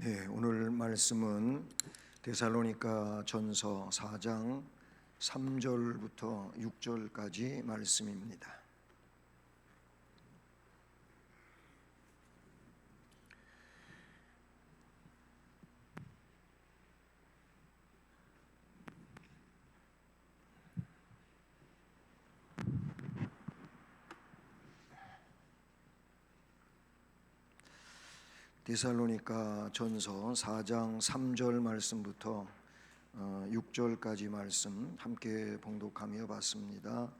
네, 오늘 말씀은 데살로니가 전서 4장 3절부터 6절까지 말씀입니다. 데살로니가 전서 4장 3절 말씀부터 6절까지 말씀 함께 봉독하며 봤습니다.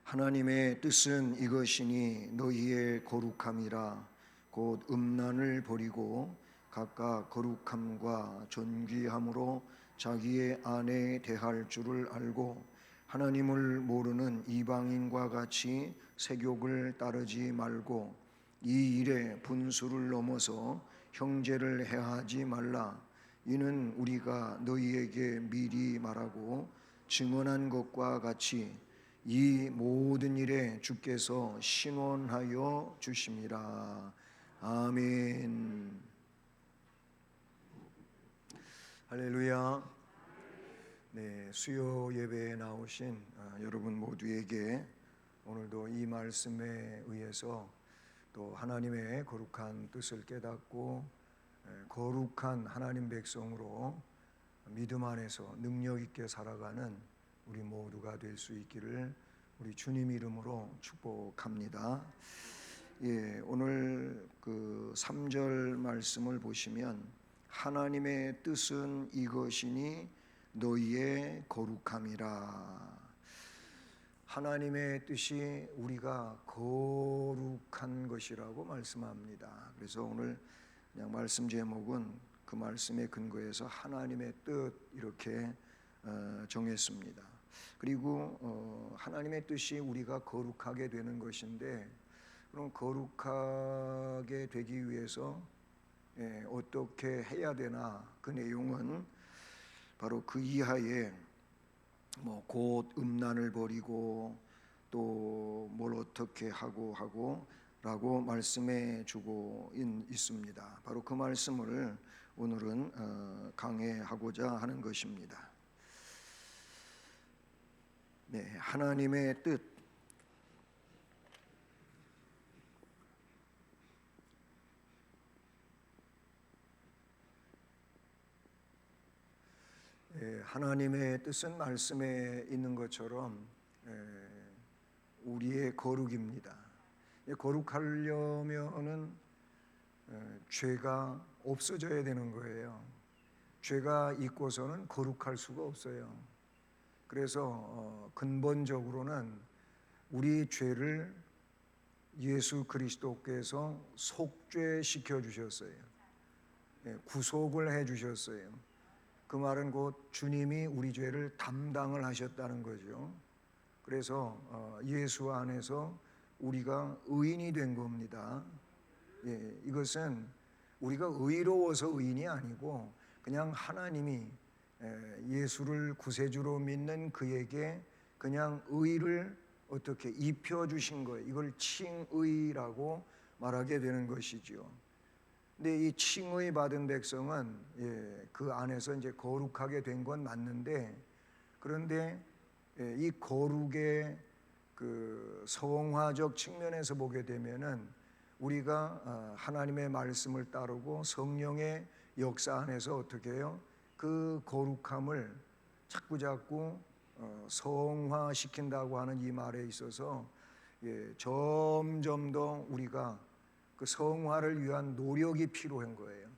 하나님의 뜻은 이것이니 너희의 거룩함이라 곧 음란을 버리고 각각 거룩함과 존귀함으로 자기의 아내 대할 줄을 알고 하나님을 모르는 이방인과 같이 세욕을 따르지 말고 이 일에 분수를 넘어서 형제를 해하지 말라. 이는 우리가 너희에게 미리 말하고 증언한 것과 같이 이 모든 일에 주께서 신원하여 주심이라. 아멘. 할렐루야. 네, 수요 예배에 나오신 여러분 모두에게 오늘도 이 말씀에 의해서 또 하나님의 거룩한 뜻을 깨닫고 거룩한 하나님 백성으로 믿음 안에서 능력 있게 살아가는 우리 모두가 될 수 있기를 우리 주님 이름으로 축복합니다. 예, 오늘 그 3절 말씀을 보시면 하나님의 뜻은 이것이니 너희의 거룩함이라. 하나님의 뜻이 우리가 거룩한 것이라고 말씀합니다. 그래서 오늘 그냥 말씀 제목은 그 말씀에 근거해서 하나님의 뜻 이렇게 정했습니다. 그리고 하나님의 뜻이 우리가 거룩하게 되는 것인데, 그럼 거룩하게 되기 위해서 어떻게 해야 되나, 그 내용은 바로 그 이하에 곧 음란을 버리고 또 뭘 어떻게 하고 라고 말씀해 주고 있습니다. 바로 그 말씀을 오늘은 강해하고자 하는 것입니다. 네, 하나님의 뜻. 하나님의 뜻은 말씀에 있는 것처럼 우리의 거룩입니다. 거룩하려면은 죄가 없어져야 되는 거예요. 죄가 있고서는 거룩할 수가 없어요. 그래서 근본적으로는 우리 죄를 예수 그리스도께서 속죄시켜 주셨어요. 구속을 해 주셨어요. 그 말은 곧 주님이 우리 죄를 담당을 하셨다는 거죠. 그래서 예수 안에서 우리가 의인이 된 겁니다. 이것은 우리가 의로워서 의인이 아니고 그냥 하나님이 예수를 구세주로 믿는 그에게 그냥 의를 어떻게 입혀주신 거예요. 이걸 칭의라고 말하게 되는 것이죠. 근데 이 칭의 받은 백성은 그 안에서 이제 거룩하게 된 건 맞는데, 그런데 이 거룩의 그 성화적 측면에서 보게 되면은 우리가 하나님의 말씀을 따르고 성령의 역사 안에서 어떻게 해요? 그 거룩함을 자꾸 성화시킨다고 하는 이 말에 있어서 점점 더 우리가 그 성화를 위한 노력이 필요한 거예요.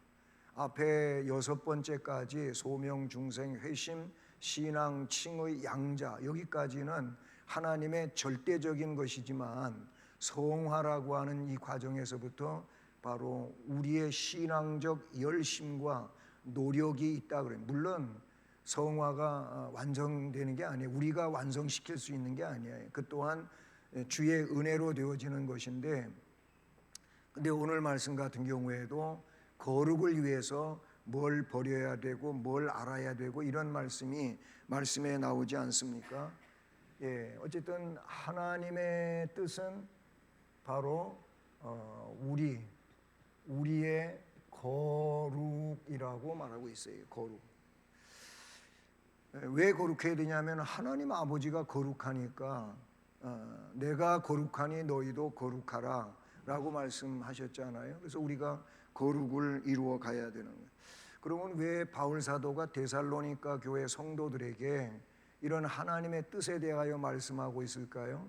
앞에 6번째까지 소명, 중생, 회심, 신앙, 칭의, 양자, 여기까지는 하나님의 절대적인 것이지만 성화라고 하는 이 과정에서부터 바로 우리의 신앙적 열심과 노력이 있다 그래요. 물론 성화가 완성되는 게 아니에요. 우리가 완성시킬 수 있는 게 아니에요. 그 또한 주의 은혜로 되어지는 것인데, 근데 오늘 말씀 같은 경우에도 거룩을 위해서 뭘 버려야 되고 뭘 알아야 되고 이런 말씀에 나오지 않습니까? 어쨌든 하나님의 뜻은 바로 우리의 거룩함이라는 얘기하고 있어요. 거룩. 왜 거룩해야 되냐면 하나님 아버지가 거룩하니까 내가 거룩하니 너희도 거룩하라 라고 말씀하셨잖아요. 그래서 우리가 거룩을 이루어 가야 되는 거예요. 그러면 왜 바울 사도가 데살로니가 교회 성도들에게 이런 하나님의 뜻에 대하여 말씀하고 있을까요?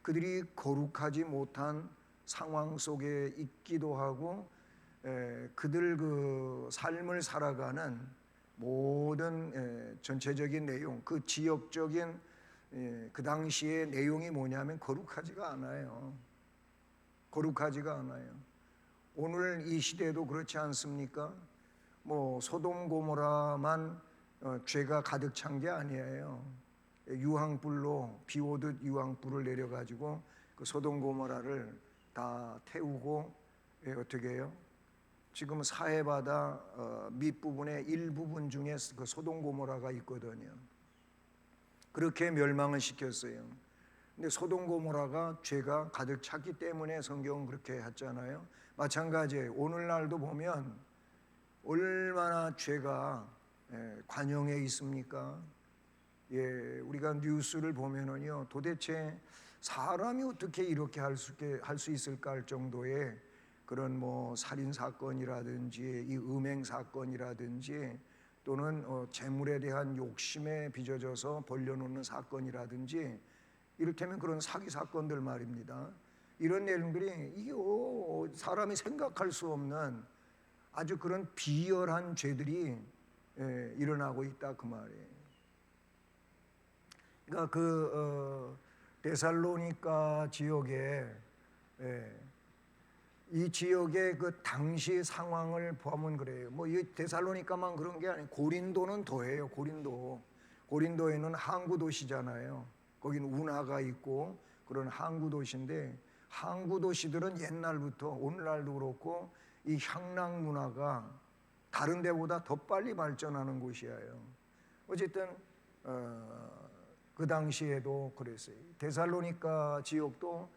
그들이 거룩하지 못한 상황 속에 있기도 하고 그들 그 삶을 살아가는 모든 전체적인 내용, 그 지역적인 그 당시의 내용이 뭐냐면 거룩하지가 않아요. 거룩하지가 않아요. 오늘 이 시대도 그렇지 않습니까? 뭐 소돔 고모라만 죄가 가득 찬 게 아니에요. 유황불로 비 오듯 유황불을 내려가지고 그 소돔 고모라를 다 태우고 어떻게 해요? 지금 사해바다 밑부분의 일부분 중에 그 소돔 고모라가 있거든요. 그렇게 멸망을 시켰어요. 근데 소돔 고모라가 죄가 가득 찼기 때문에 성경은 그렇게 했잖아요. 마찬가지예요. 오늘날도 보면 얼마나 죄가 관영에 있습니까? 우리가 뉴스를 보면은요, 도대체 사람이 어떻게 이렇게 할 수 있을까 할 정도의 그런 뭐 살인 사건이라든지 이 음행 사건이라든지 또는 재물에 대한 욕심에 빚어져서 벌려놓는 사건이라든지 이를테면 그런 사기 사건들 말입니다. 이런 내용들이 이게 사람이 생각할 수 없는 아주 그런 비열한 죄들이 일어나고 있다 그 말이에요. 그러니까 그 데살로니가 지역에 이 지역의 그 당시 상황을 보면 그래요. 뭐 이 데살로니가만 그런 게 아니에요. 고린도는 더해요. 고린도에는 항구 도시잖아요. 거기는 운하가 있고 그런 항구 도시인데 항구 도시들은 옛날부터 오늘날도 그렇고 이 향락 문화가 다른 데보다 더 빨리 발전하는 곳이에요. 어쨌든 그 당시에도 그랬어요. 데살로니가 지역도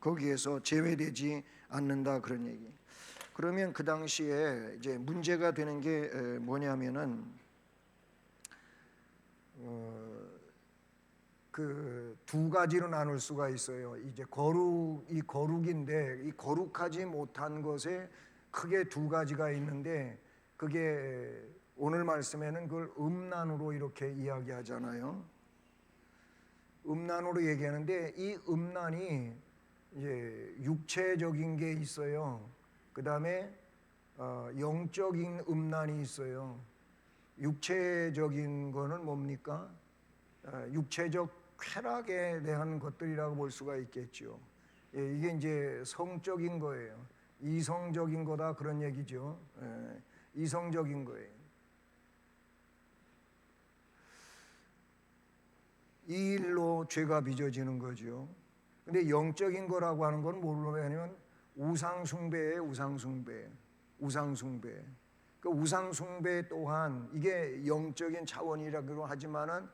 거기에서 제외되지 않는다 그런 얘기. 그러면 그 당시에 이제 문제가 되는 게 뭐냐면은 그 두 가지로 나눌 수가 있어요. 이제 거룩인데 이 거룩하지 못한 것에 크게 두 가지가 있는데 그게 오늘 말씀에는 그걸 음란으로 이렇게 이야기하잖아요. 음란으로 얘기하는데 이 음란이 이제 육체적인 게 있어요. 그 다음에 영적인 음란이 있어요. 육체적인 거는 뭡니까? 육체적 쾌락에 대한 것들이라고 볼 수가 있겠죠. 이게 이제 성적인 거예요. 이성적인 거다 그런 얘기죠. 이성적인 거예요. 이 일로 죄가 빚어지는 거죠. 근데 영적인 거라고 하는 건 뭘로 하냐면 우상숭배예요. 우상숭배. 그 우상숭배 또한 이게 영적인 차원이라고 하지만은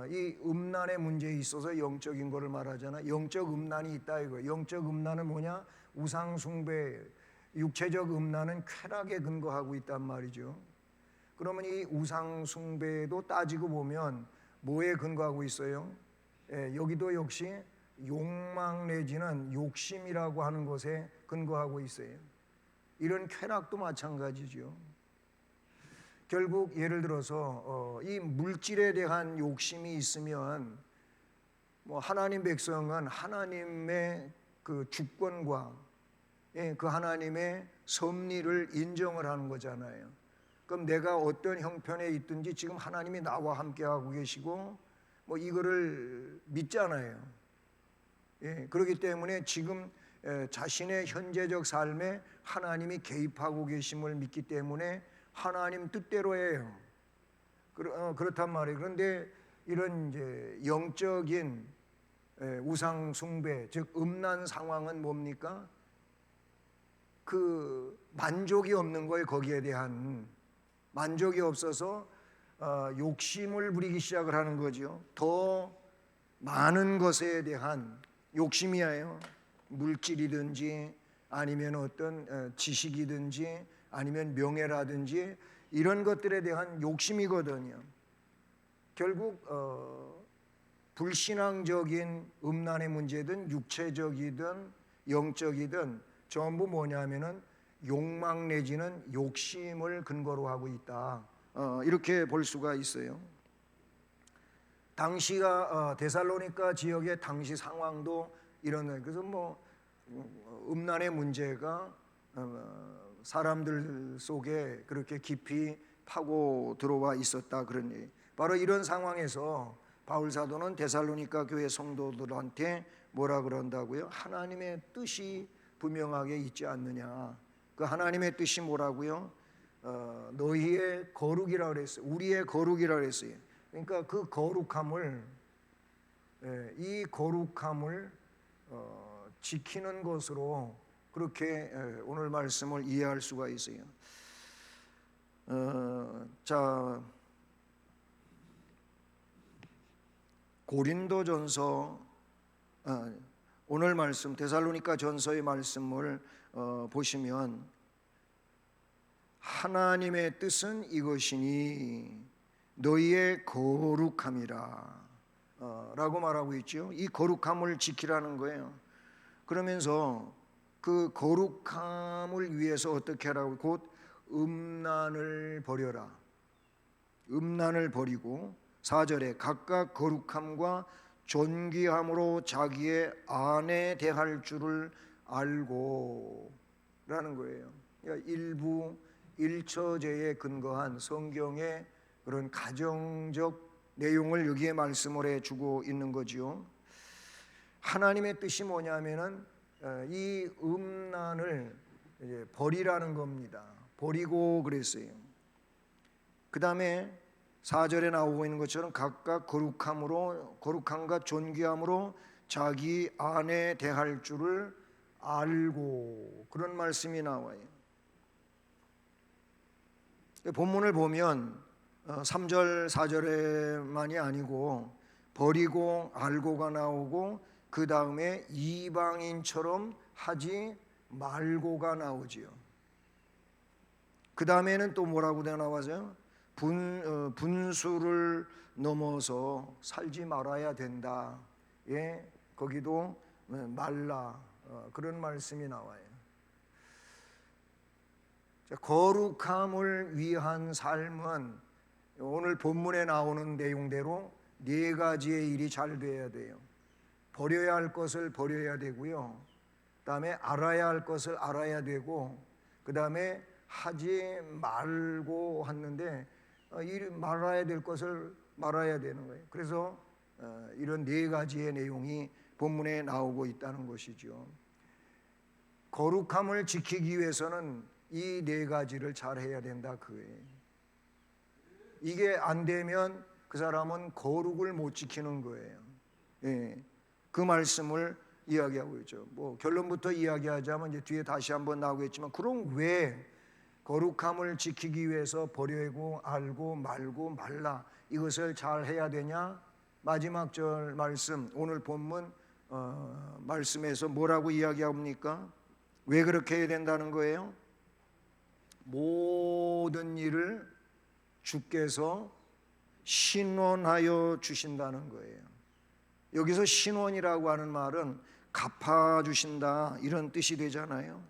이 음란의 문제에 있어서 영적인 거를 말하잖아. 영적 음란이 있다 이거. 영적 음란은 뭐냐? 우상숭배. 육체적 음란은 쾌락에 근거하고 있단 말이죠. 그러면 이 우상숭배도 따지고 보면 뭐에 근거하고 있어요? 여기도 역시 욕망 내지는 욕심이라고 하는 것에 근거하고 있어요. 이런 쾌락도 마찬가지죠. 결국 예를 들어서 이 물질에 대한 욕심이 있으면 뭐 하나님 백성은 하나님의 그 주권과 그 하나님의 섭리를 인정을 하는 거잖아요. 그럼 내가 어떤 형편에 있든지 지금 하나님이 나와 함께하고 계시고 뭐 이거를 믿잖아요. 그렇기 때문에 지금 자신의 현재적 삶에 하나님이 개입하고 계심을 믿기 때문에 하나님 뜻대로 해요. 그렇단 말이에요. 그런데 이런 이제 영적인 우상 숭배, 즉 음란 상황은 뭡니까? 그 만족이 없는 거예요. 거기에 대한 만족이 없어서 욕심을 부리기 시작을 하는 거죠. 더 많은 것에 대한 욕심이에요. 물질이든지 아니면 어떤 지식이든지 아니면 명예라든지 이런 것들에 대한 욕심이거든요. 결국 불신앙적인 음란의 문제든 육체적이든 영적이든 전부 뭐냐면은 욕망 내지는 욕심을 근거로 하고 있다. 이렇게 볼 수가 있어요. 당시가 데살로니가 지역의 당시 상황도 이런, 그래서 뭐 음란의 문제가 사람들 속에 그렇게 깊이 파고 들어와 있었다, 그런 얘기. 바로 이런 상황에서 바울 사도는 데살로니가 교회 성도들한테 뭐라 그런다고요? 하나님의 뜻이 분명하게 있지 않느냐. 그 하나님의 뜻이 뭐라고요? 너희의 거룩이라 그랬어요. 우리의 거룩이라 그랬어요. 그러니까 그 거룩함을, 이 거룩함을 지키는 것으로 그렇게 오늘 말씀을 이해할 수가 있어요. 자, 고린도전서, 오늘 말씀 데살로니가 전서의 말씀을 보시면 하나님의 뜻은 이것이니 너희의 거룩함이라 라고 말하고 있죠. 이 거룩함을 지키라는 거예요. 그러면서 그 거룩함을 위해서 어떻게 하라고? 곧 음란을 버려라. 음란을 버리고 4절에 각각 거룩함과 존귀함으로 자기의 아내 대할 줄을 알고 라는 거예요. 그러니까 일부 일처제에 근거한 성경의 그런 가정적 내용을 여기에 말씀을 해주고 있는 거지요. 하나님의 뜻이 뭐냐면은 이 음란을 버리라는 겁니다. 버리고 그랬어요. 그 다음에 4절에 나오고 있는 것처럼 각각 거룩함과 존귀함으로 자기 아내 대할 줄을 알고, 그런 말씀이 나와요. 본문을 보면 3절 4절에만이 아니고 버리고 알고가 나오고 그 다음에 이방인처럼 하지 말고가 나오지요. 그 다음에는 또 뭐라고 나와서요? 분수를 넘어서 살지 말아야 된다. 예, 거기도 말라, 그런 말씀이 나와요. 거룩함을 위한 삶은 오늘 본문에 나오는 내용대로 네 가지의 일이 잘 돼야 돼요. 버려야 할 것을 버려야 되고요. 그 다음에 알아야 할 것을 알아야 되고, 그 다음에 하지 말고 하는데 말아야 될 것을 말아야 되는 거예요. 그래서 이런 네 가지의 내용이 본문에 나오고 있다는 것이죠. 거룩함을 지키기 위해서는 이 네 가지를 잘 해야 된다, 그거예요. 이게 안 되면 그 사람은 거룩을 못 지키는 거예요. 예, 그 말씀을 이야기하고 있죠. 뭐 결론부터 이야기하자면 이제 뒤에 다시 한번 나오겠지만, 그럼 왜 거룩함을 지키기 위해서 버리고 알고 말고 말라, 이것을 잘 해야 되냐? 마지막 절 말씀, 오늘 본문 말씀에서 뭐라고 이야기합니까? 왜 그렇게 해야 된다는 거예요? 모든 일을 주께서 신원하여 주신다는 거예요. 여기서 신원이라고 하는 말은 갚아주신다, 이런 뜻이 되잖아요.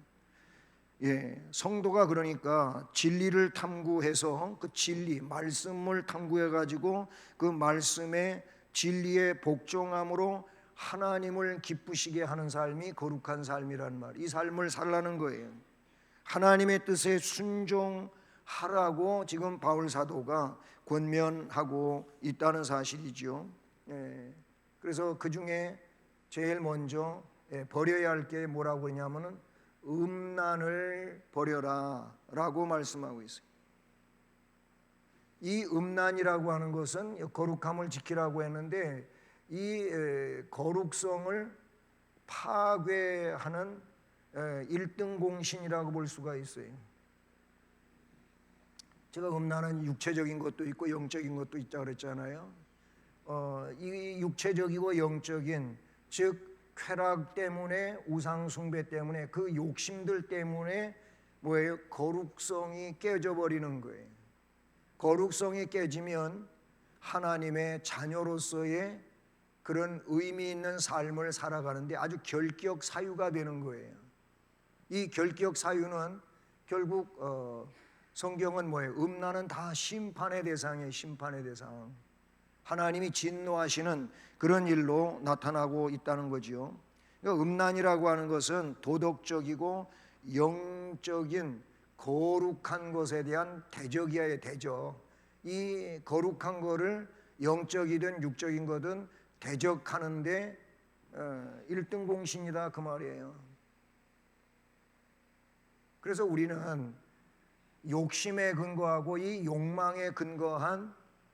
예, 성도가 그러니까 진리를 탐구해서 그 진리, 말씀을 탐구해가지고 그 말씀의 진리에 복종함으로 하나님을 기쁘시게 하는 삶이 거룩한 삶이란 말, 이 삶을 살라는 거예요. 하나님의 뜻에 순종하라고 지금 바울 사도가 권면하고 있다는 사실이죠. 예, 그래서 그 중에 제일 먼저 버려야 할 게 뭐라고 그러냐면은 음란을 버려라 라고 말씀하고 있어요. 이 음란이라고 하는 것은 거룩함을 지키라고 했는데 이 거룩성을 파괴하는 1등 공신이라고 볼 수가 있어요. 제가 음란은 육체적인 것도 있고 영적인 것도 있다고 그랬잖아요. 이 육체적이고 영적인, 즉 쾌락 때문에, 우상 숭배 때문에, 그 욕심들 때문에 뭐예요? 거룩성이 깨져버리는 거예요. 거룩성이 깨지면 하나님의 자녀로서의 그런 의미 있는 삶을 살아가는데 아주 결격 사유가 되는 거예요. 이 결격 사유는 결국 성경은 뭐예요? 음란은 다 심판의 대상이에요. 심판의 대상. 하나님이 진노하시는 그런 일로 나타나고 있다는 거지요. 그러니까 음란이라고 하는 것은 도덕적이고 영적인 거룩한 것에 대한 대적이에요. 대적. 이 거룩한 거를 영적이든 육적인 거든 대적하는데 1등 공신이다 그 말이에요. 그래서 우리는 욕심에 근거하고 이 욕망에 근거한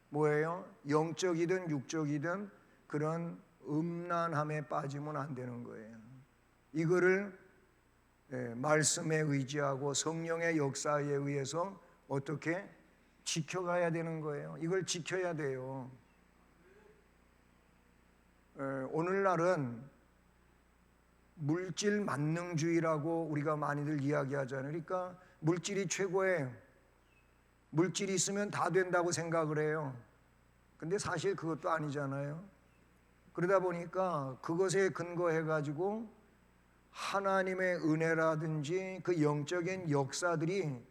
뭐예요? 영적이든 육적이든 그런 음란함에 빠지면 안 되는 거예요. 이거를 말씀에 의지하고 성령의 역사에 의해서 어떻게 지켜가야 되는 거예요. 이걸 지켜야 돼요. 오늘날은 물질 만능주의라고 우리가 많이들 이야기하잖아요. 그러니까 물질이 최고예요. 물질이 있으면 다 된다고 생각을 해요. 근데 사실 그것도 아니잖아요. 그러다 보니까 그것에 근거해 가지고 하나님의 은혜라든지 그 영적인 역사들이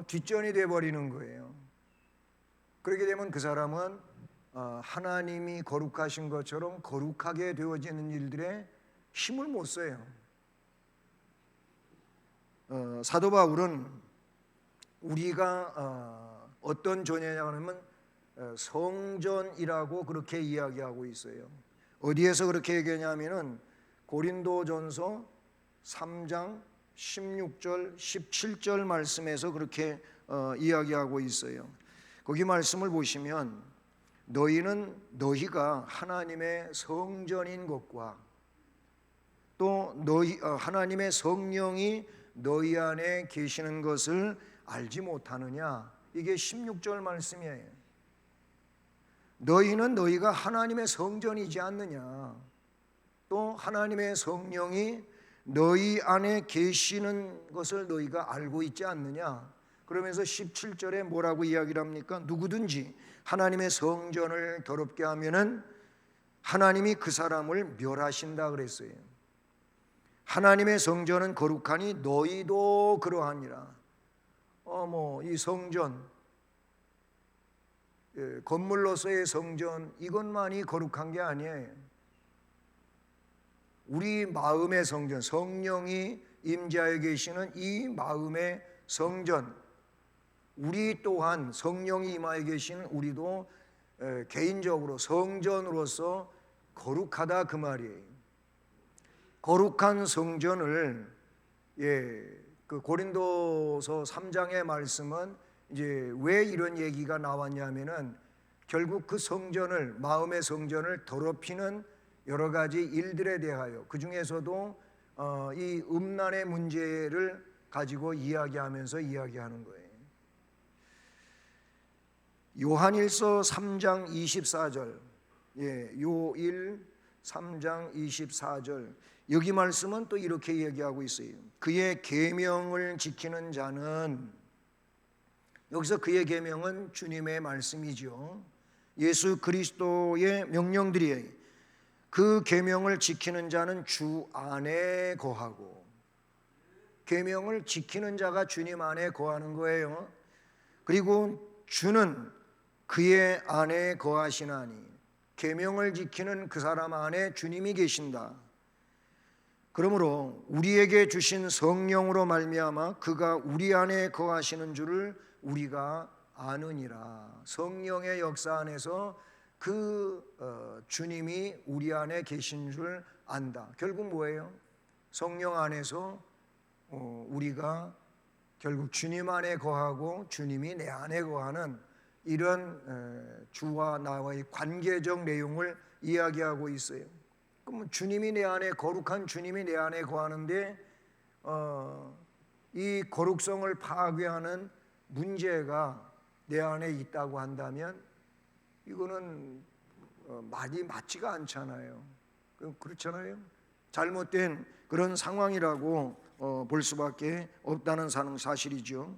뒷전이 돼 버리는 거예요. 그렇게 되면 그 사람은 하나님이 거룩하신 것처럼 거룩하게 되어지는 일들에 힘을 못 써요. 사도 바울은 우리가 어떤 존재냐 하면 성전이라고 그렇게 이야기하고 있어요. 어디에서 그렇게 얘기하냐면은 고린도전서 3장 16절 17절 말씀에서 그렇게 이야기하고 있어요. 거기 말씀을 보시면 너희가 하나님의 성전인 것과 또 하나님의 성령이 너희 안에 계시는 것을 알지 못하느냐. 이게 16절 말씀이에요. 너희가 하나님의 성전이지 않느냐. 또 하나님의 성령이 너희 안에 계시는 것을 너희가 알고 있지 않느냐. 그러면서 17절에 뭐라고 이야기를 합니까? 누구든지 하나님의 성전을 더럽게 하면은 하나님이 그 사람을 멸하신다 그랬어요. 하나님의 성전은 거룩하니 너희도 그러하니라. 이 성전, 건물로서의 성전 이것만이 거룩한 게 아니에요. 우리 마음의 성전, 성령이 임재하여 계시는 이 마음의 성전, 우리 또한 성령이 임하여 계시는 우리도 개인적으로 성전으로서 거룩하다 그 말이에요. 거룩한 성전을 그 고린도서 3장의 말씀은 이제 왜 이런 얘기가 나왔냐면은 결국 그 성전을 마음의 성전을 더럽히는 여러 가지 일들에 대하여 그 중에서도 이 음란의 문제를 가지고 이야기하면서 이야기하는 거예요. 요한일서 3장 24절, 요일 3장 24절 여기 말씀은 또 이렇게 얘기하고 있어요. 그의 계명을 지키는 자는, 여기서 그의 계명은 주님의 말씀이죠. 예수 그리스도의 명령들이에요. 그 계명을 지키는 자는 주 안에 거하고, 계명을 지키는 자가 주님 안에 거하는 거예요. 그리고 주는 그의 안에 거하시나니, 계명을 지키는 그 사람 안에 주님이 계신다. 그러므로 우리에게 주신 성령으로 말미암아 그가 우리 안에 거하시는 줄을 우리가 아느니라. 성령의 역사 안에서 그 주님이 우리 안에 계신 줄 안다. 결국 뭐예요? 성령 안에서 우리가 결국 주님 안에 거하고 주님이 내 안에 거하는 이런 주와 나와의 관계적 내용을 이야기하고 있어요. 그럼 주님이 내 안에, 거룩한 주님이 내 안에 거하는데 이 거룩성을 파괴하는 문제가 내 안에 있다고 한다면 이거는 말이 맞지가 않잖아요. 그렇잖아요. 잘못된 그런 상황이라고 볼 수밖에 없다는 사실이죠.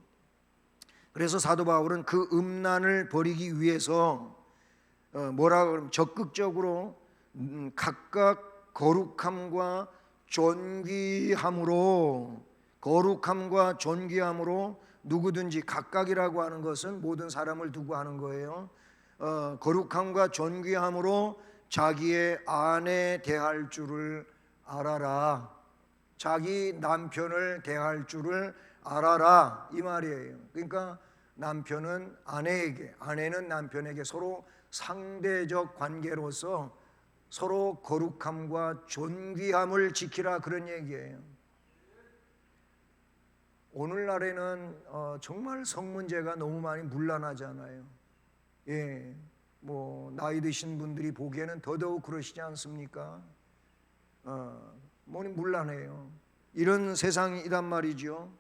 그래서 사도 바울은 그 음란을 버리기 위해서 뭐라 그러면 적극적으로 각각 거룩함과 존귀함으로 누구든지, 각각이라고 하는 것은 모든 사람을 두고 하는 거예요. 거룩함과 존귀함으로 자기의 아내 대할 줄을 알아라. 자기 남편을 대할 줄을 알아라, 이 말이에요. 그러니까 남편은 아내에게, 아내는 남편에게 서로 상대적 관계로서 서로 거룩함과 존귀함을 지키라, 그런 얘기예요. 오늘날에는 정말 성 문제가 너무 많이 문란하잖아요. 예, 뭐 나이 드신 분들이 보기에는 더더욱 그러시지 않습니까? 뭐니 문란해요. 이런 세상이란 말이죠.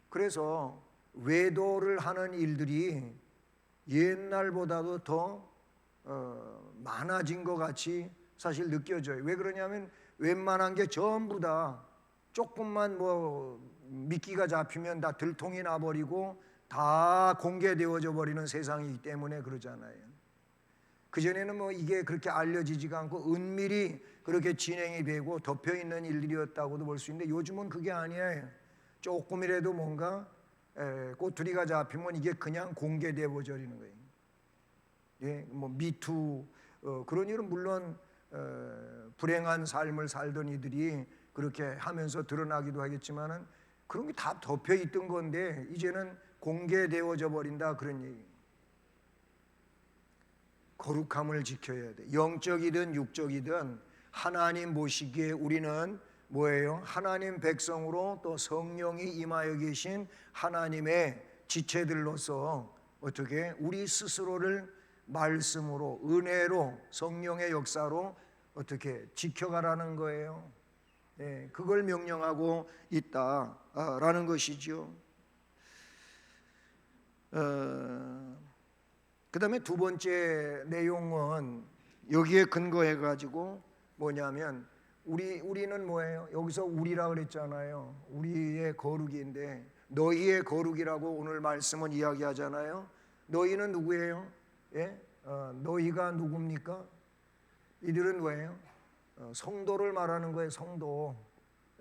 그래서 외도를 하는 일들이 옛날보다도 더 많아진 것 같이 사실 느껴져요. 왜 그러냐면 웬만한 게 전부 다 조금만 뭐 미끼가 잡히면 다 들통이 나버리고 다 공개되어져 버리는 세상이기 때문에 그러잖아요. 그전에는 뭐 이게 그렇게 알려지지가 않고 은밀히 그렇게 진행이 되고 덮여있는 일들이었다고도 볼 수 있는데, 요즘은 그게 아니에요. 조금이라도 뭔가 꼬투리가 잡히면 이게 그냥 공개되어 버리는 거예요. 예, 뭐 미투 그런 일은 물론 불행한 삶을 살던 이들이 그렇게 하면서 드러나기도 하겠지만은 그런 게 다 덮여 있던 건데 이제는 공개되어져 버린다, 그런 얘기. 거룩함을 지켜야 돼. 영적이든 육적이든 하나님 보시기에 우리는 뭐예요? 하나님 백성으로 또 성령이 임하여 계신 하나님의 지체들로서 어떻게 우리 스스로를 말씀으로, 은혜로, 성령의 역사로 어떻게 지켜가라는 거예요. 네, 그걸 명령하고 있다라는 것이죠. 그 다음에 두 번째 내용은 여기에 근거해 가지고 뭐냐면 우리는 뭐예요? 여기서 우리라 그랬잖아요. 우리의 거룩인데 너희의 거룩이라고 오늘 말씀은 이야기하잖아요. 너희는 누구예요? 예? 너희가 누굽니까? 이들은 뭐예요? 성도를 말하는 거예요. 성도.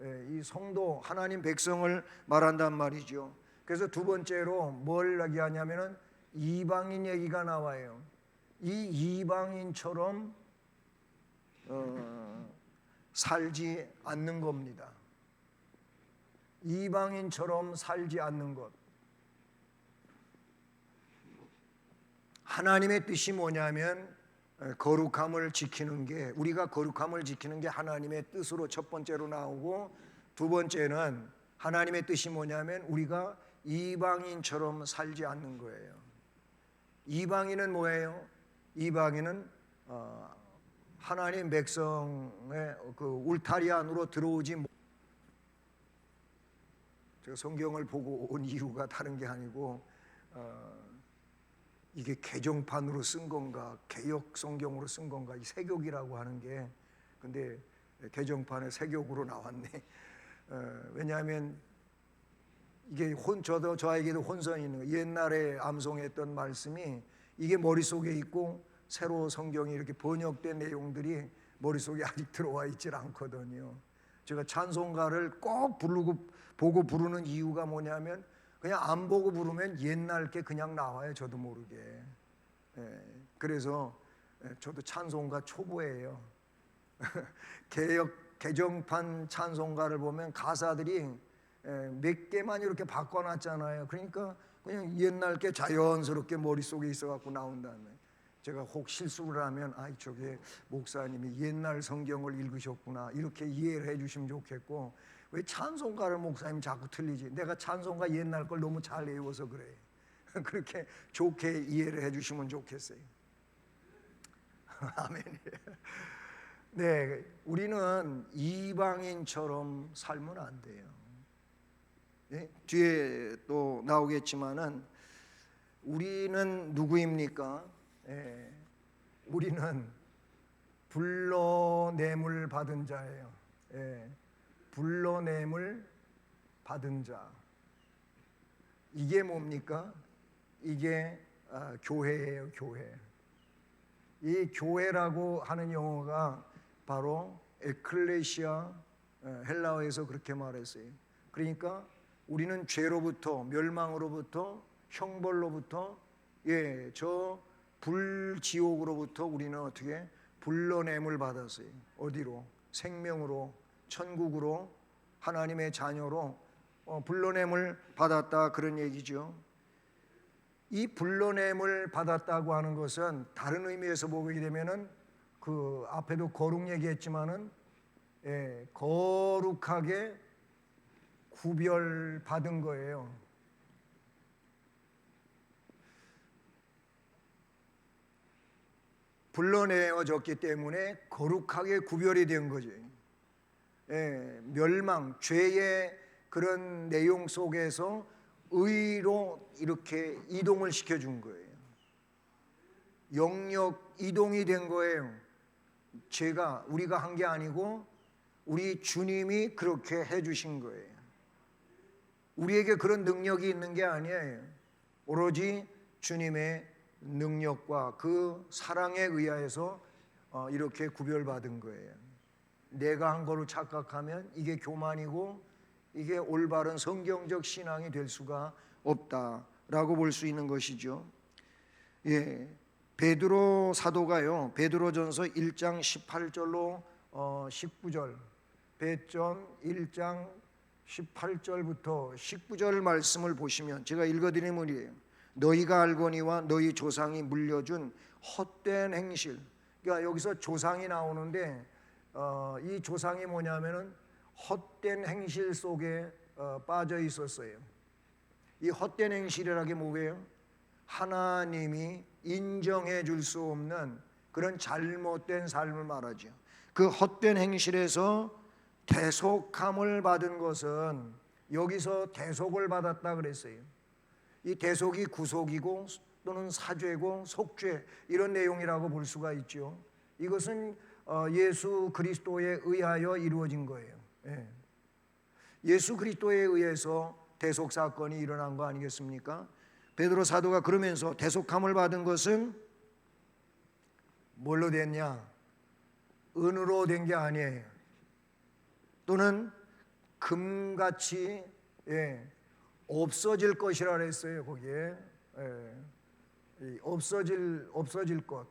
예, 이 성도, 하나님 백성을 말한단 말이죠. 그래서 두 번째로 뭘 얘기하냐면은 이방인 얘기가 나와요. 이 이방인처럼 살지 않는 겁니다. 이방인처럼 살지 않는 것. 하나님의 뜻이 뭐냐면 거룩함을 지키는 게, 우리가 거룩함을 지키는 게 하나님의 뜻으로 첫 번째로 나오고, 두 번째는 하나님의 뜻이 뭐냐면 우리가 이방인처럼 살지 않는 거예요. 이방인은 뭐예요? 이방인은 하나님 백성의 그 울타리 안으로 들어오지 못. 제가 성경을 보고 온 이유가 다른 게 아니고 이게 개정판으로 쓴 건가 개역 성경으로 쓴 건가, 이 세격이라고 하는 게, 근데 개정판에 세격으로 나왔네. 왜냐하면 이게 저에게도 혼선이 있는 거예요. 옛날에 암송했던 말씀이 이게 머릿속에 있고 새로 성경이 이렇게 번역된 내용들이 머릿속에 아직 들어와 있질 않거든요. 제가 찬송가를 꼭 보고 부르는 이유가 뭐냐면 그냥 안 보고 부르면 옛날 게 그냥 나와요, 저도 모르게. 그래서 저도 찬송가 초보예요. 개정판 찬송가를 보면 가사들이 몇 개만 이렇게 바꿔놨잖아요. 그러니까 그냥 옛날 게 자연스럽게 머릿속에 있어갖고 나온다는. 제가 혹 실수를 하면 저게 목사님이 옛날 성경을 읽으셨구나 이렇게 이해를 해주시면 좋겠고, 왜 찬송가를 목사님 자꾸 틀리지? 내가 찬송가 옛날 걸 너무 잘 외워서 그래. 그렇게 좋게 이해를 해주시면 좋겠어요. 아멘. 네, 우리는 이방인처럼 살면 안 돼요. 네? 뒤에 또 나오겠지만은 우리는 누구입니까? 우리는 불러냄을 받은 자예요. 불러냄을 받은 자. 이게 뭡니까? 이게 교회예요, 교회. 이 교회라고 하는 용어가 바로 에클레시아, 헬라어에서 그렇게 말했어요. 그러니까 우리는 죄로부터, 멸망으로부터, 형벌로부터, 저 불지옥으로부터 우리는 어떻게 불러냄을 받았어요. 어디로? 생명으로, 천국으로, 하나님의 자녀로 불러냄을 받았다, 그런 얘기죠. 이 불러냄을 받았다고 하는 것은 다른 의미에서 보게 되면은 그 앞에도 거룩 얘기했지만은 거룩하게 구별받은 거예요. 불러내어졌기 때문에 거룩하게 구별이 된 거죠. 멸망, 죄의 그런 내용 속에서 의로 이렇게 이동을 시켜준 거예요. 영역 이동이 된 거예요. 우리가 한 게 아니고 우리 주님이 그렇게 해주신 거예요. 우리에게 그런 능력이 있는 게 아니에요. 오로지 주님의 능력과 그 사랑에 의하여서 이렇게 구별받은 거예요. 내가 한 거로 착각하면 이게 교만이고 이게 올바른 성경적 신앙이 될 수가 없다라고 볼 수 있는 것이죠. 베드로 사도가요, 베드로전서 1장 18절로 19절, 베전 1장 18절부터 19절 말씀을 보시면 제가 읽어드리는 말이에요. 너희가 알거니와 너희 조상이 물려준 헛된 행실. 그러니까 여기서 조상이 나오는데 이 조상이 뭐냐면은 헛된 행실 속에 빠져 있었어요. 이 헛된 행실이라는 게 뭐예요? 하나님이 인정해 줄 수 없는 그런 잘못된 삶을 말하죠. 그 헛된 행실에서 대속함을 받은 것은 여기서 대속을 받았다 그랬어요. 이 대속이 구속이고 또는 사죄고 속죄 이런 내용이라고 볼 수가 있죠. 이것은 예수 그리스도에 의하여 이루어진 거예요. 예수 그리스도에 의해서 대속 사건이 일어난 거 아니겠습니까? 베드로 사도가 그러면서 대속함을 받은 것은 뭘로 됐냐? 은으로 된 게 아니에요. 또는 금같이 없어질 것이라 그랬어요. 거기에 없어질 것.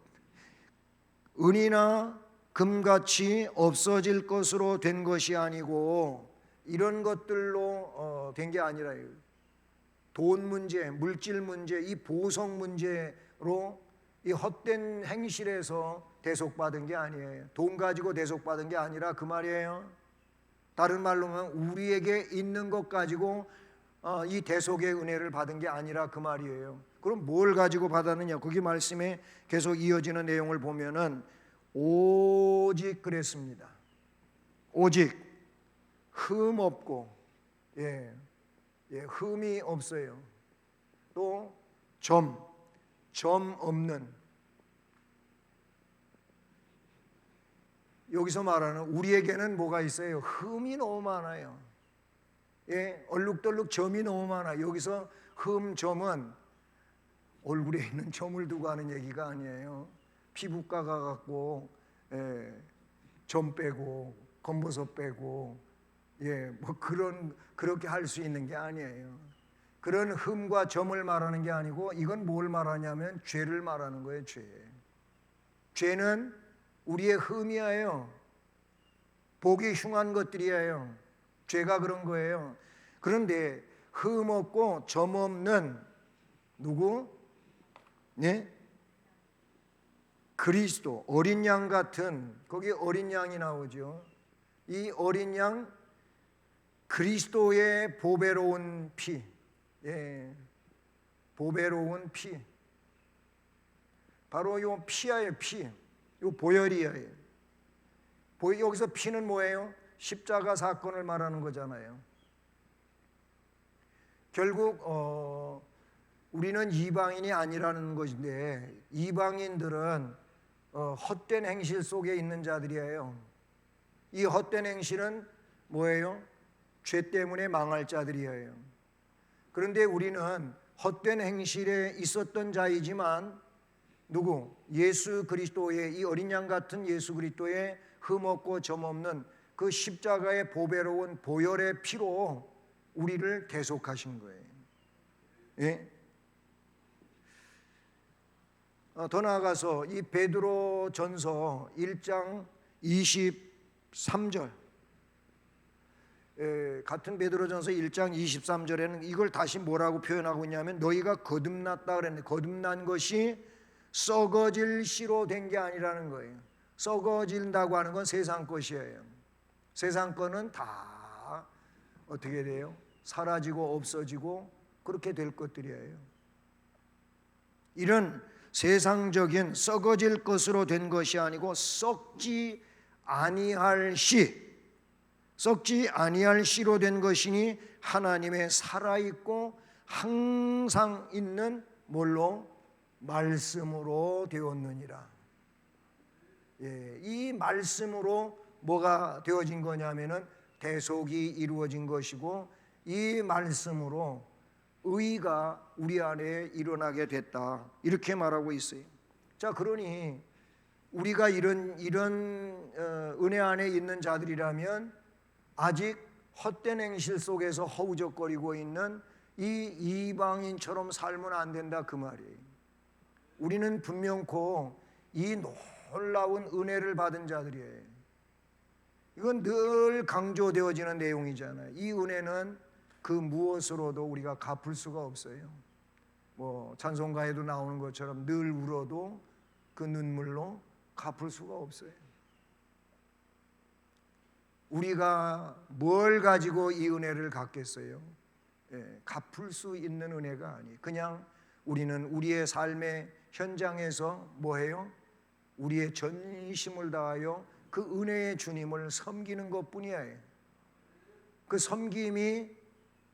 은이나 금같이 없어질 것으로 된 것이 아니고 이런 것들로 된 게 아니라요. 돈 문제, 물질 문제, 이 보석 문제로 이 헛된 행실에서 대속받은 게 아니에요. 돈 가지고 대속받은 게 아니라 그 말이에요. 다른 말로 하면 우리에게 있는 것 가지고 이 대속의 은혜를 받은 게 아니라 그 말이에요. 그럼 뭘 가지고 받았느냐? 거기 말씀에 계속 이어지는 내용을 보면은 오직 그랬습니다. 오직 흠 없고 흠이 없어요. 또 점 없는. 여기서 말하는 우리에게는 뭐가 있어요? 흠이 너무 많아요. 얼룩덜룩 점이 너무 많아요. 여기서 흠, 점은 얼굴에 있는 점을 두고 하는 얘기가 아니에요. 피부과 가갖고 점 빼고 검버섯 빼고 뭐 그렇게 할 수 있는 게 아니에요. 그런 흠과 점을 말하는 게 아니고 이건 뭘 말하냐면 죄를 말하는 거예요. 죄는 우리의 흠이에요. 보기 흉한 것들이에요. 죄가 그런 거예요. 그런데 흠 없고 점 없는 누구? 그리스도, 어린 양 같은, 거기 어린 양이 나오죠. 이 어린 양 그리스도의 보배로운 피, 보배로운 피, 바로 요 피야의 피, 요 보혈이에요. 여기서 피는 뭐예요? 십자가 사건을 말하는 거잖아요. 결국 우리는 이방인이 아니라는 것인데 이방인들은 헛된 행실 속에 있는 자들이에요. 이 헛된 행실은 뭐예요? 죄 때문에 망할 자들이에요. 그런데 우리는 헛된 행실에 있었던 자이지만 누구? 예수 그리스도의, 이 어린 양 같은 예수 그리스도의 흠없고 점없는 그 십자가의 보배로운 보혈의 피로 우리를 대속하신 거예요. 예? 더 나아가서 이 베드로 전서 1장 23절, 같은 베드로 전서 1장 23절에는 이걸 다시 뭐라고 표현하고 있냐면, 너희가 거듭났다 그랬는데 거듭난 것이 썩어질 씨로 된 게 아니라는 거예요. 썩어진다고 하는 건 세상 것이에요. 세상 거는 다 어떻게 돼요? 사라지고 없어지고 그렇게 될 것들이에요. 이런 세상적인 썩어질 것으로 된 것이 아니고 썩지 아니할 씨, 썩지 아니할 씨로 된 것이니 하나님의 살아있고 항상 있는 뭘로? 말씀으로 되었느니라. 예, 이 말씀으로 뭐가 되어진 거냐면은 대속이 이루어진 것이고, 이 말씀으로 의가 우리 안에 일어나게 됐다, 이렇게 말하고 있어요. 자, 그러니 우리가 이런 은혜 안에 있는 자들이라면 아직 헛된 행실 속에서 허우적거리고 있는 이 이방인처럼 살면 안 된다, 그 말이에요. 우리는 분명코 이 놀라운 은혜를 받은 자들이에요. 이건 늘 강조되어지는 내용이잖아요. 이 은혜는 그 무엇으로도 우리가 갚을 수가 없어요. 뭐 찬송가에도 나오는 것처럼 늘 울어도 그 눈물로 갚을 수가 없어요. 우리가 뭘 가지고 이 은혜를 갚겠어요? 예, 갚을 수 있는 은혜가 아니에요. 그냥 우리는 우리의 삶의 현장에서 뭐해요? 우리의 전심을 다하여 그 은혜의 주님을 섬기는 것뿐이에요. 그 섬김이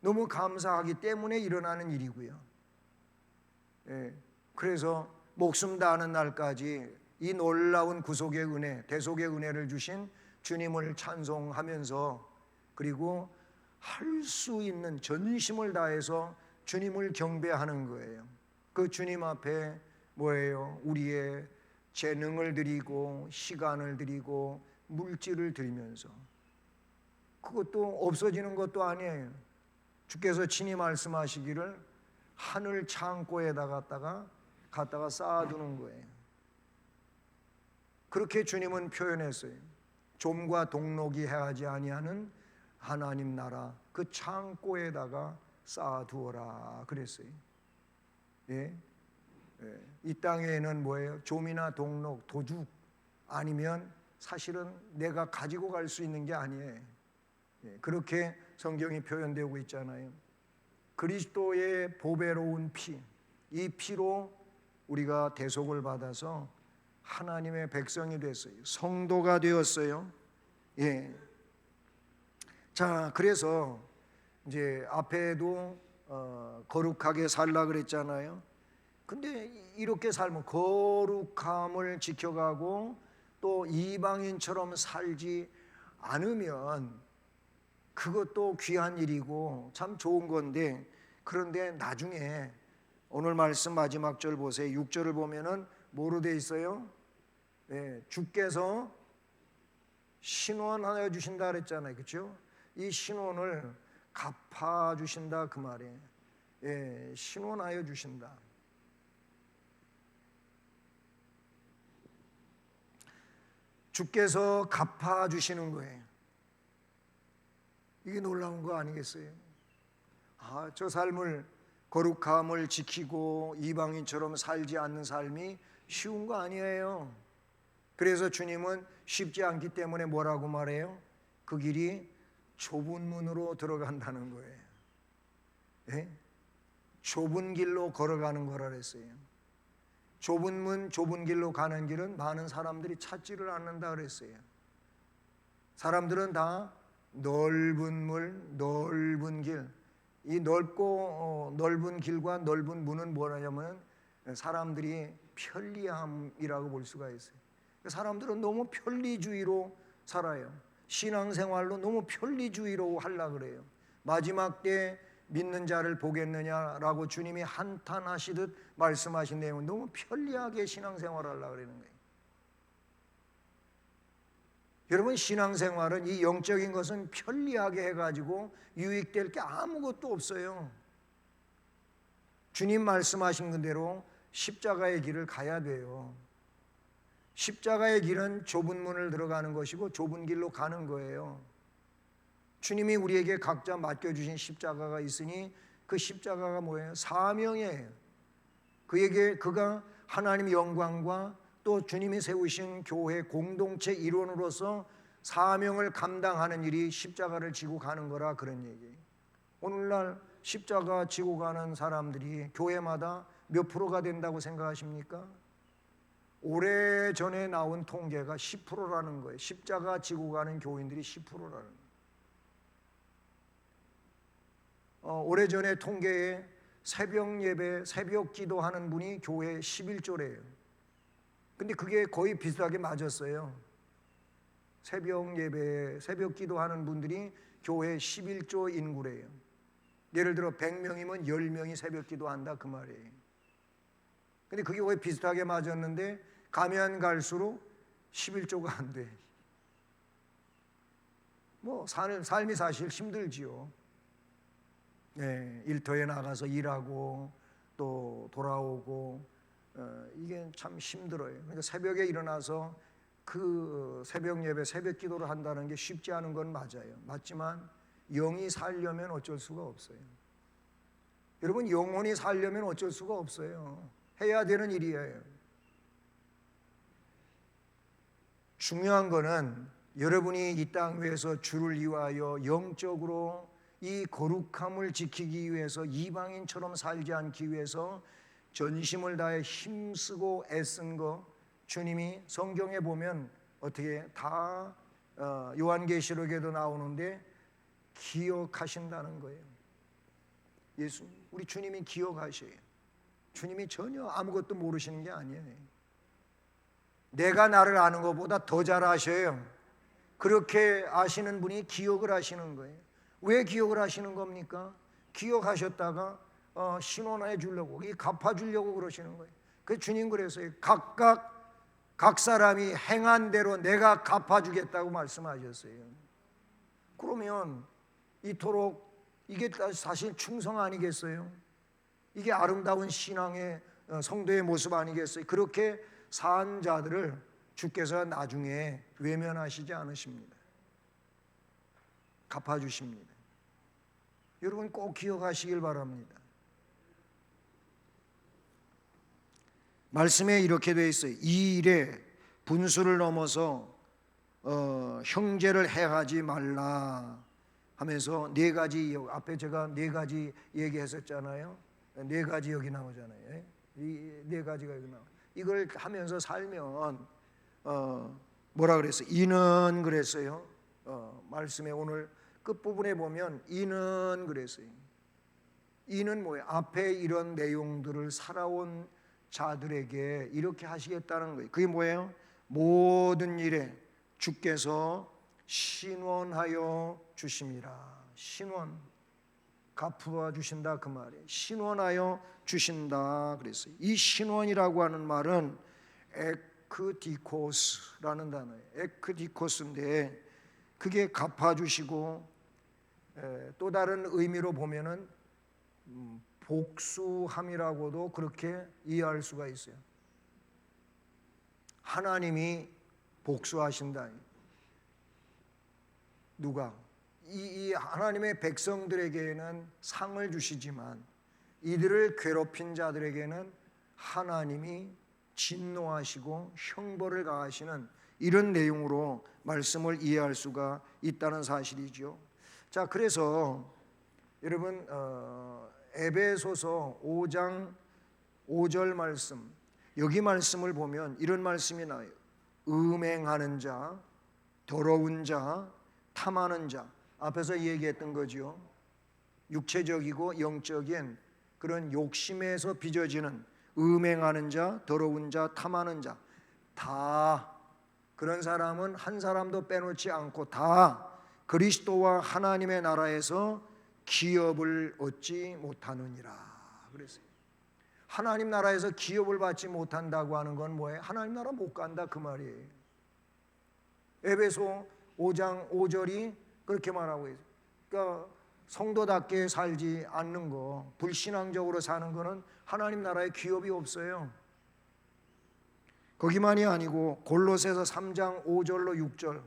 너무 감사하기 때문에 일어나는 일이고요. 예, 그래서 목숨 다하는 날까지 이 놀라운 구속의 은혜, 대속의 은혜를 주신 주님을 찬송하면서, 그리고 할 수 있는 전심을 다해서 주님을 경배하는 거예요. 그 주님 앞에 뭐예요? 우리의 재능을 드리고 시간을 드리고 물질을 드리면서, 그것도 없어지는 것도 아니에요. 주께서 친히 말씀하시기를 하늘 창고에다 갖다가 쌓아두는 거예요. 그렇게 주님은 표현했어요. 좀과 동록이 해하지 아니하는 하나님 나라 그 창고에다가 쌓아두어라 그랬어요. 예? 예. 이 땅에는 뭐예요? 좀이나 동록, 도둑 아니면 사실은 내가 가지고 갈 수 있는 게 아니에요. 예. 그렇게 성경이 표현되고 있잖아요. 그리스도의 보배로운 피, 이 피로 우리가 대속을 받아서 하나님의 백성이 됐어요. 성도가 되었어요. 예. 자, 그래서 이제 앞에도 거룩하게 살라 그랬잖아요. 근데 이렇게 살면 거룩함을 지켜가고 또 이방인처럼 살지 않으면 그것도 귀한 일이고 참 좋은 건데, 그런데 나중에 오늘 말씀 마지막 절 보세요. 6절을 보면은 뭐로 돼 있어요? 예, 주께서 신원하여 주신다 그랬잖아요. 그렇죠? 이 신원을 갚아 주신다 그 말이에요. 예, 신원하여 주신다. 주께서 갚아 주시는 거예요. 이게 놀라운 거 아니겠어요? 아, 저 삶을, 거룩함을 지키고 이방인처럼 살지 않는 삶이 쉬운 거 아니에요. 그래서 주님은 쉽지 않기 때문에 뭐라고 말해요? 그 길이 좁은 문으로 들어간다는 거예요. 예? 좁은 길로 걸어가는 거라 그랬어요. 좁은 문, 좁은 길로 가는 길은 많은 사람들이 찾지를 않는다 그랬어요. 사람들은 다 넓은 물, 넓은 길, 이 넓고 넓은 길과 넓은 문은 뭐냐면 사람들이 편리함이라고 볼 수가 있어요. 사람들은 너무 편리주의로 살아요. 신앙생활로 너무 편리주의로 하려고 그래요. 마지막 때 믿는 자를 보겠느냐라고 주님이 한탄하시듯 말씀하신 내용은 너무 편리하게 신앙생활을 하려고 그러는 거예요. 여러분, 신앙생활은 이 영적인 것은 편리하게 해가지고 유익될 게 아무것도 없어요. 주님 말씀하신 대로 십자가의 길을 가야 돼요. 십자가의 길은 좁은 문을 들어가는 것이고 좁은 길로 가는 거예요. 주님이 우리에게 각자 맡겨주신 십자가가 있으니 그 십자가가 뭐예요? 사명이에요. 그가 하나님 영광과 또 주님이 세우신 교회 공동체 일원으로서 사명을 감당하는 일이 십자가를 지고 가는 거라, 그런 얘기예요. 오늘날 십자가 지고 가는 사람들이 교회마다 몇 프로가 된다고 생각하십니까? 오래전에 나온 통계가 10%라는 거예요. 십자가 지고 가는 교인들이 10%라는 거예요. 오래전에 통계에 새벽 예배, 새벽 기도하는 분이 교회 11조래요. 근데 그게 거의 비슷하게 맞았어요. 새벽 예배, 새벽 기도하는 분들이 교회 11조 인구래요. 예를 들어 100명이면 10명이 새벽 기도한다, 그 말이에요. 근데 그게 거의 비슷하게 맞았는데 가면 갈수록 11조가 안 돼. 뭐 삶이 사실 힘들지요. 일터에 나가서 일하고 또 돌아오고 이게 참 힘들어요. 그러니까 새벽에 일어나서 그 새벽 예배, 새벽 기도를 한다는 게 쉽지 않은 건 맞아요. 맞지만 영이 살려면 어쩔 수가 없어요. 여러분, 영혼이 살려면 어쩔 수가 없어요. 해야 되는 일이에요. 중요한 거는 여러분이 이 땅 위에서 주를 위하여 영적으로 이 거룩함을 지키기 위해서 이방인처럼 살지 않기 위해서 전심을 다해 힘쓰고 애쓴 거, 주님이 성경에 보면 어떻게 다 요한계시록에도 나오는데 기억하신다는 거예요. 우리 주님이 기억하셔요. 주님이 전혀 아무것도 모르시는 게 아니에요. 내가 나를 아는 것보다 더 잘 아셔요. 그렇게 아시는 분이 기억을 하시는 거예요. 왜 기억을 하시는 겁니까? 기억하셨다가 신원해 주려고, 갚아주려고 그러시는 거예요. 그 주님 그랬어요. 각 사람이 행한 대로 내가 갚아주겠다고 말씀하셨어요. 그러면 이토록 이게 사실 충성 아니겠어요? 이게 아름다운 신앙의 성도의 모습 아니겠어요? 그렇게 산 자들을 주께서 나중에 외면하시지 않으십니다. 갚아주십니다. 여러분 꼭 기억하시길 바랍니다. 말씀에 이렇게 되어 있어요. 이 일에 분수를 넘어서 형제를 해하지 말라 하면서 네 가지, 앞에 제가 네 가지 얘기했었잖아요. 네 가지 여기 나오잖아요. 이 네 가지가 여기 나와요. 이걸 하면서 살면 뭐라 그랬어요? 이는 그랬어요. 말씀에 오늘 끝부분에 보면 이는 그랬어요. 이는 뭐예요? 앞에 이런 내용들을 살아온 자들에게 이렇게 하시겠다는 거예요. 그게 뭐예요? 모든 일에 주께서 신원하여 주심이라. 신원, 갚아 주신다 그 말이에요. 신원하여 주신다 그랬어요. 이 신원이라고 하는 말은 에크디코스라는 단어예요. 에크디코스인데 그게 갚아 주시고 또 다른 의미로 보면은 복수함이라고도 그렇게 이해할 수가 있어요. 하나님이 복수하신다. 누가? 이 하나님의 백성들에게는 상을 주시지만 이들을 괴롭힌 자들에게는 하나님이 진노하시고 형벌을 가하시는 이런 내용으로 말씀을 이해할 수가 있다는 사실이죠. 자, 그래서 여러분 에베소서 5장 5절 말씀, 여기 말씀을 보면 이런 말씀이 나와요. 음행하는 자, 더러운 자, 탐하는 자. 앞에서 얘기했던 거죠. 육체적이고 영적인 그런 욕심에서 빚어지는 음행하는 자, 더러운 자, 탐하는 자, 다 그런 사람은 한 사람도 빼놓지 않고 다 그리스도와 하나님의 나라에서 기업을 얻지 못하느니라 그랬어요. 하나님 나라에서 기업을 받지 못한다고 하는 건 뭐예요? 하나님 나라 못 간다 그 말이에요. 에베소 5장 5절이 그렇게 말하고 있어요. 그러니까 성도답게 살지 않는 거, 불신앙적으로 사는 거는 하나님 나라에 기업이 없어요. 거기만이 아니고 골로새서 3장 5절로 6절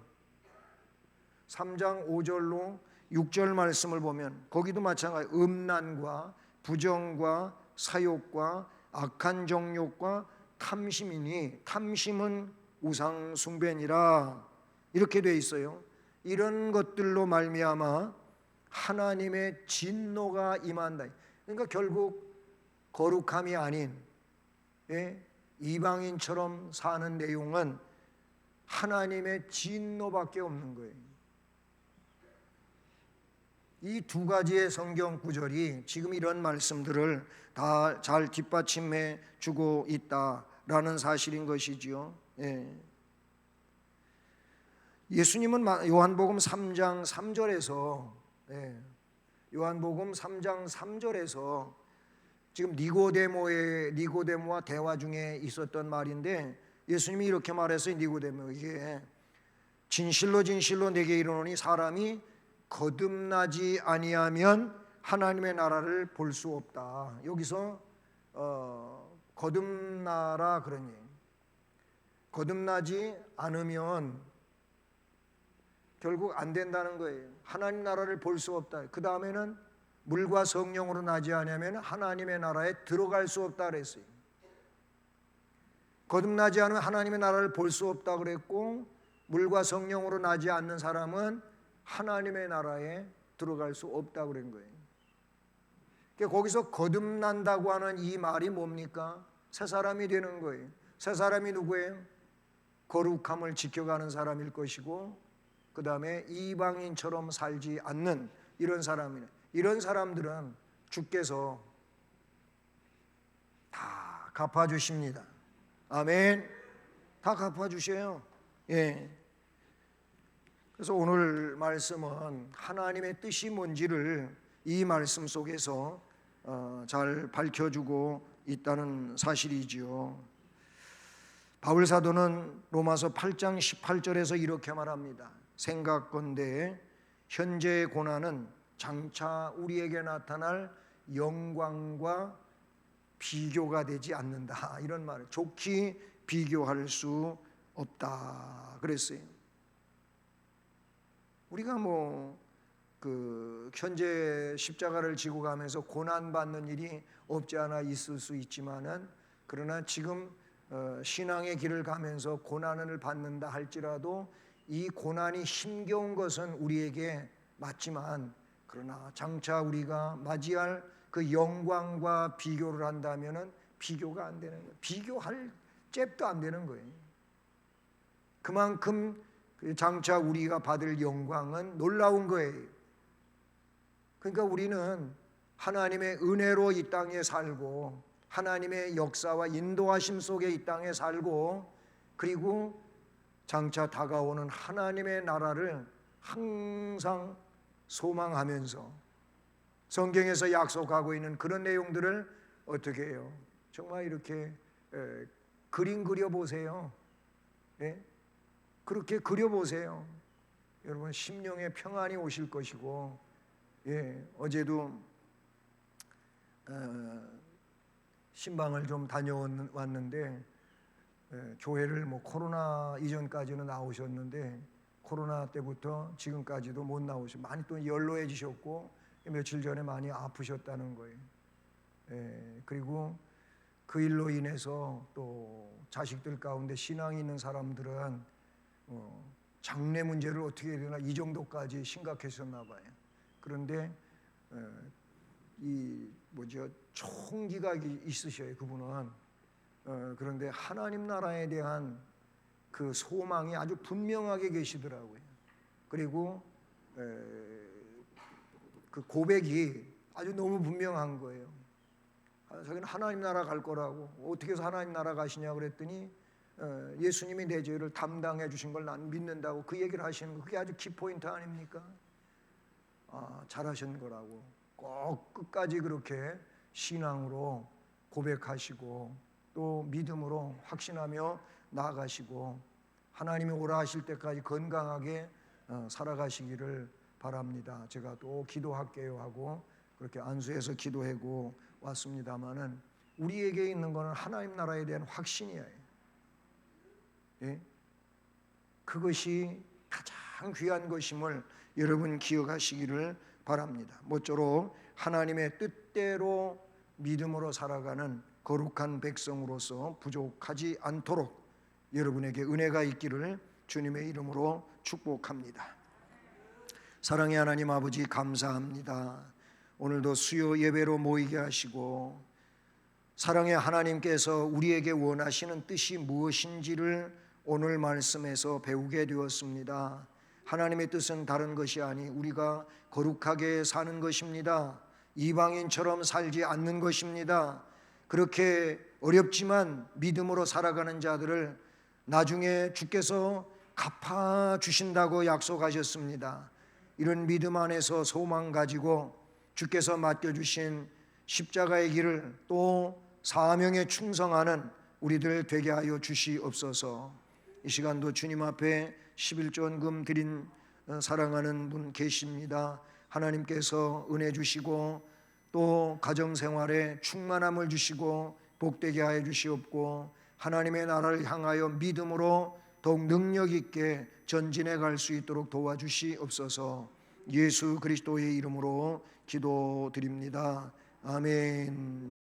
3장 5절로 6절 말씀을 보면 거기도 마찬가지 음란과 부정과 사욕과 악한 정욕과 탐심이니 탐심은 우상 숭배니라 이렇게 돼 있어요. 이런 것들로 말미암아 하나님의 진노가 임한다. 그러니까 결국 거룩함이 아닌 이방인처럼 사는 내용은 하나님의 진노밖에 없는 거예요. 이 두 가지의 성경 구절이 지금 이런 말씀들을 다 잘 뒷받침해 주고 있다라는 사실인 것이지요. 예수님은 요한복음 3장 3절에서 요한복음 3장 3절에서 지금 니고데모와 대화 중에 있었던 말인데 예수님이 이렇게 말했어요. 니고데모에게 진실로 진실로 내게 이르노니 사람이 거듭나지 아니하면 하나님의 나라를 볼 수 없다. 여기서 거듭나라 그러니 거듭나지 않으면 결국 안 된다는 거예요. 하나님 나라를 볼 수 없다. 그 다음에는 물과 성령으로 나지 않으면 하나님의 나라에 들어갈 수 없다 그랬어요. 거듭나지 않으면 하나님의 나라를 볼 수 없다 그랬고 물과 성령으로 나지 않는 사람은 하나님의 나라에 들어갈 수 없다 그런 거예요. 그러니까 거기서 거듭난다고 하는 이 말이 뭡니까? 새 사람이 되는 거예요. 새 사람이 누구예요? 거룩함을 지켜가는 사람일 것이고 그 다음에 이방인처럼 살지 않는 이런 사람이네. 이런 사람들은 주께서 다 갚아주십니다. 아멘. 다 갚아주셔요. 그래서 오늘 말씀은 하나님의 뜻이 뭔지를 이 말씀 속에서 잘 밝혀주고 있다는 사실이지요. 바울 사도는 로마서 8장 18절에서 이렇게 말합니다. 생각건대 현재의 고난은 장차 우리에게 나타날 영광과 비교가 되지 않는다. 이런 말을 좋게 비교할 수 없다 그랬어요. 우리가 현재 십자가를 지고 가면서 고난 받는 일이 없지 않아 있을 수 있지만은 그러나 지금 신앙의 길을 가면서 고난을 받는다 할지라도 이 고난이 힘겨운 것은 우리에게 맞지만 그러나 장차 우리가 맞이할 그 영광과 비교를 한다면은 비교가 안 되는 거예요. 비교할 잽도 안 되는 거예요. 그만큼 장차 우리가 받을 영광은 놀라운 거예요. 그러니까 우리는 하나님의 은혜로 이 땅에 살고 하나님의 역사와 인도하심 속에 이 땅에 살고 그리고 장차 다가오는 하나님의 나라를 항상 소망하면서 성경에서 약속하고 있는 그런 내용들을 어떻게 해요? 정말 이렇게 그림 그려보세요. 그렇게 그려보세요. 여러분 심령의 평안이 오실 것이고 어제도 신방을 좀 다녀왔는데 교회를 코로나 이전까지는 나오셨는데 코로나 때부터 지금까지도 못 나오시고 많이 또 연로해지셨고 며칠 전에 많이 아프셨다는 거예요. 그리고 그 일로 인해서 또 자식들 가운데 신앙이 있는 사람들은 장래 문제를 어떻게 해야 되나 이 정도까지 심각해졌나 봐요. 그런데 총기가 있으셔요. 그분은. 그런데 하나님 나라에 대한 그 소망이 아주 분명하게 계시더라고요. 그리고 그 고백이 아주 너무 분명한 거예요. 자기는 하나님 나라 갈 거라고. 어떻게 해서 하나님 나라 가시냐 그랬더니 예수님이 내 죄를 담당해 주신 걸 난 믿는다고 그 얘기를 하시는 거. 그게 아주 키포인트 아닙니까? 잘하신 거라고 꼭 끝까지 그렇게 신앙으로 고백하시고 또 믿음으로 확신하며 나아가시고 하나님이 오라 하실 때까지 건강하게 살아가시기를 바랍니다. 제가 또 기도할게요 하고 그렇게 안수해서 기도하고 왔습니다마는 우리에게 있는 것은 하나님 나라에 대한 확신이에요. 예? 그것이 가장 귀한 것임을 여러분 기억하시기를 바랍니다. 모쪼록 하나님의 뜻대로 믿음으로 살아가는 거룩한 백성으로서 부족하지 않도록 여러분에게 은혜가 있기를 주님의 이름으로 축복합니다. 사랑의 하나님 아버지 감사합니다. 오늘도 수요 예배로 모이게 하시고 사랑의 하나님께서 우리에게 원하시는 뜻이 무엇인지를 오늘 말씀에서 배우게 되었습니다. 하나님의 뜻은 다른 것이 아니 우리가 거룩하게 사는 것입니다. 이방인처럼 살지 않는 것입니다. 그렇게 어렵지만 믿음으로 살아가는 자들을 나중에 주께서 갚아주신다고 약속하셨습니다. 이런 믿음 안에서 소망 가지고 주께서 맡겨주신 십자가의 길을 또 사명에 충성하는 우리들 되게 하여 주시옵소서. 이 시간도 주님 앞에 11전금 드린 사랑하는 분 계십니다. 하나님께서 은혜 주시고 또 가정생활에 충만함을 주시고 복되게 하여 주시옵고 하나님의 나라를 향하여 믿음으로 더욱 능력 있게 전진해 갈 수 있도록 도와주시옵소서. 예수 그리스도의 이름으로 기도드립니다. 아멘.